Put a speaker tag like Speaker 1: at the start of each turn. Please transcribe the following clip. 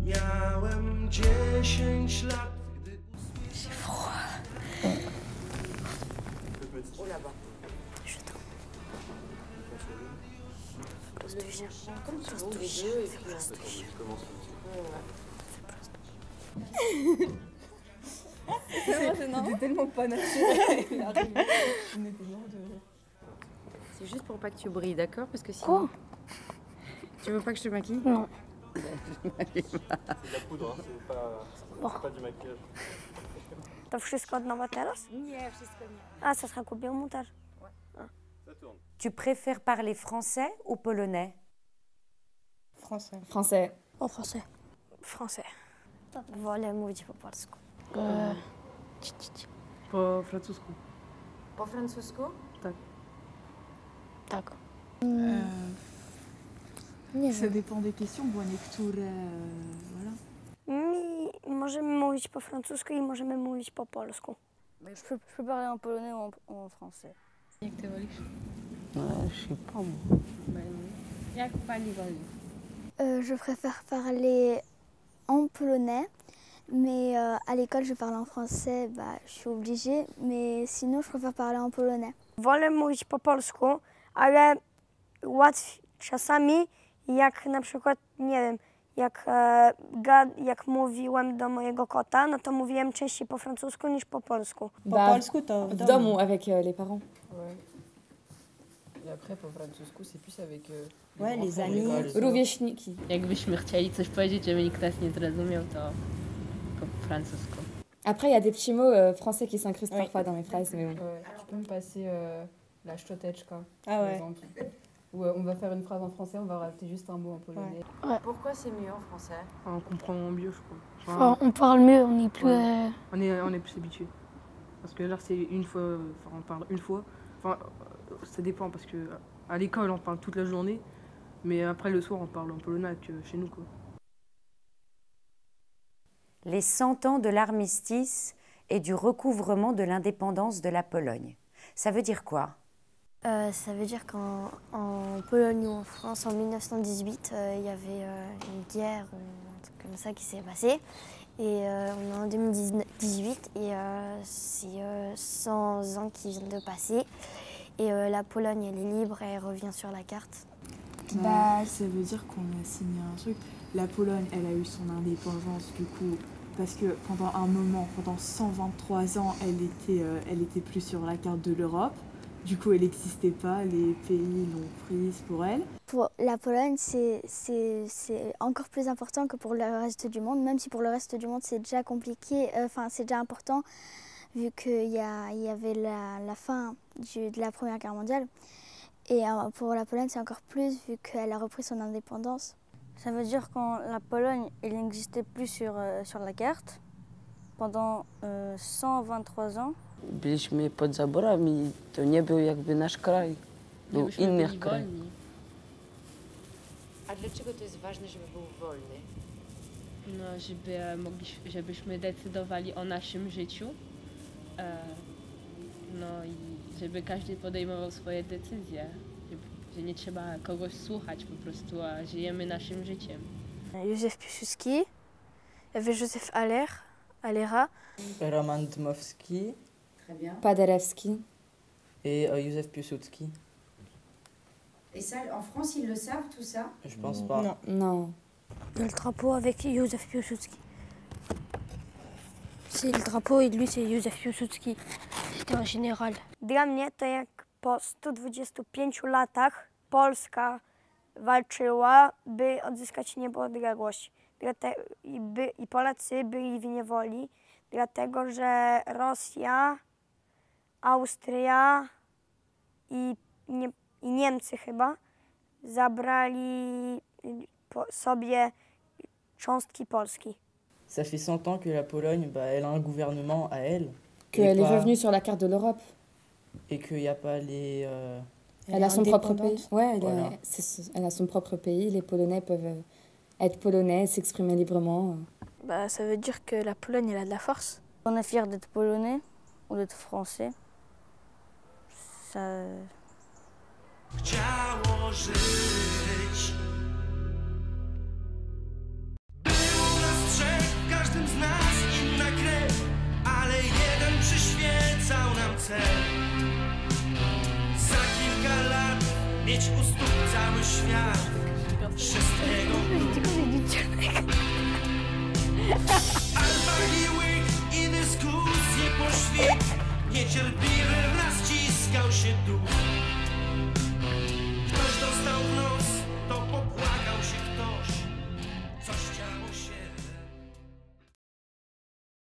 Speaker 1: Miałem 10 lat, gdy
Speaker 2: J'ai froid.
Speaker 3: Oh là-bas.
Speaker 2: Je t'en...
Speaker 3: Comme tu veux, les deux, et puis
Speaker 4: C'était tellement pas naturel.
Speaker 3: C'est juste pour pas que tu brilles, d'accord? Parce que sinon...
Speaker 2: Quoi?
Speaker 3: Tu veux pas que je te maquille?
Speaker 2: Non.
Speaker 5: C'est de la poudre, c'est pas du maquillage.
Speaker 6: To wszystko od nowa teraz?
Speaker 3: Nie, wszystko nie.
Speaker 6: A, ça sera coupé au montage.
Speaker 5: Ça tourne.
Speaker 7: Tu préfères parler français ou polonais?
Speaker 4: Français.
Speaker 2: Français.
Speaker 6: En français. Français. Wolę mówić po polsku.
Speaker 4: Po francusku.
Speaker 3: Po francusku?
Speaker 6: Tak.
Speaker 2: Nie
Speaker 4: Ça
Speaker 2: wiem.
Speaker 4: dépend des questions, bo niektóre... Voilà.
Speaker 6: Możemy mówić po francusku i możemy mówić po polsku.
Speaker 2: Je peux parler en polonais ou en français.
Speaker 4: Jak ty wolisz?
Speaker 3: Je sais pas, moi. Jak pani woli?
Speaker 8: Je préfère parler en polonais, mais à l'école je parle en français, je suis obligée, mais sinon je préfère parler en polonais.
Speaker 6: Wolę mówić po polsku, ale czasami jak na przykład, nie wiem, jak mówiłem do mojego kota, no to mówiłem częściej po francusku niż po polsku.
Speaker 4: Po polsku to
Speaker 2: w domu avec les parents.
Speaker 3: Ouais. Et après, po francusku, c'est plus avec...
Speaker 4: Ouais, les amis.
Speaker 2: Rówieśniki.
Speaker 9: Jakbyśmy chcieli coś powiedzieć, żeby nikt nas nie zrozumiał, to po francusku.
Speaker 2: Après, il y a des petits mots français qui s'incrustent parfois dans mes phrases, mais bon.
Speaker 3: Ouais. Tu peux me passer la szczoteczka,
Speaker 4: Ah
Speaker 3: par
Speaker 4: ouais.
Speaker 3: exemple. Où on va faire une phrase en français, on va rajouter juste un mot en polonais.
Speaker 6: Ouais.
Speaker 3: Pourquoi c'est mieux en français?
Speaker 4: On comprend mieux, je crois. Enfin,
Speaker 6: On parle mieux, on est plus...
Speaker 4: Ouais. On est plus habitué. Parce que là, c'est une fois, on parle une fois. Enfin, ça dépend parce que à l'école, on parle toute la journée. Mais après, le soir, on parle en polonais avec, chez nous, quoi.
Speaker 7: Les 100 ans de l'armistice et du recouvrement de l'indépendance de la Pologne. Ça veut dire quoi?
Speaker 8: Ça veut dire qu'en Pologne ou en France, en 1918, il y avait une guerre ou un truc comme ça qui s'est passé. Et on est en 2018 et c'est 100 ans qui viennent de passer. Et la Pologne, elle est libre et elle revient sur la carte.
Speaker 4: Ça veut dire qu'on a signé un truc. La Pologne, elle a eu son indépendance du coup parce que pendant un moment, pendant 123 ans, elle était plus sur la carte de l'Europe. Du coup, elle n'existait pas, les pays l'ont prise pour elle.
Speaker 8: Pour la Pologne, c'est encore plus important que pour le reste du monde, même si pour le reste du monde, c'est déjà compliqué, c'est déjà important, vu qu'il y avait la fin de la Première Guerre mondiale. Et pour la Pologne, c'est encore plus, vu qu'elle a repris son indépendance.
Speaker 2: Ça veut dire quand la Pologne n'existait plus sur la carte, pendant 123 ans,
Speaker 10: Byliśmy pod zaborami, to nie był jakby nasz kraj, był
Speaker 9: Byliśmy
Speaker 10: inny
Speaker 9: byli
Speaker 10: kraj.
Speaker 9: wolni.
Speaker 3: A dlaczego to jest ważne, żeby był wolny?
Speaker 9: No, żebyśmy decydowali o naszym życiu. No i żeby każdy podejmował swoje decyzje. Że nie trzeba kogoś słuchać po prostu, a żyjemy naszym życiem.
Speaker 6: Józef Piłsudski, il y avait Joseph Allera.
Speaker 10: Roman Dmowski
Speaker 3: Très bien.
Speaker 2: Paderewski.
Speaker 10: et Józef Piłsudski.
Speaker 3: Et ça, en France, ils le savent, tout ça?
Speaker 10: Je pense pas.
Speaker 4: Non.
Speaker 2: Non.
Speaker 6: Le drapeau avec Józef Piłsudski. C'est le drapeau et lui, c'est Józef Piłsudski. C'était un général. Dla mnie to jak po 125 latach Polska walczyła, by odzyskać niepodległość. I Polacy byli w niewoli, dlatego że Rosja, Austria i Niemcy chyba zabrali sobie cząstki Polski.
Speaker 10: Ça fait 100 ans que la Pologne, elle a un gouvernement à elle.
Speaker 2: Qu'elle est revenue sur la carte de l'Europe.
Speaker 10: Et qu'il n'y a pas les...
Speaker 2: Elle a son propre pays. Ouais,
Speaker 10: Voilà.
Speaker 2: elle a son propre pays. Les Polonais peuvent être polonais, s'exprimer librement.
Speaker 6: Ça veut dire que la Pologne, elle a de la force.
Speaker 2: On est fiers d'être polonais ou d'être français. Ça...
Speaker 1: Chciało żyć. Było mieć u stóp cały świat, wszystkiego Albani łyk i dyskusje po świt, niecierpliwy w nas ciskał się duch.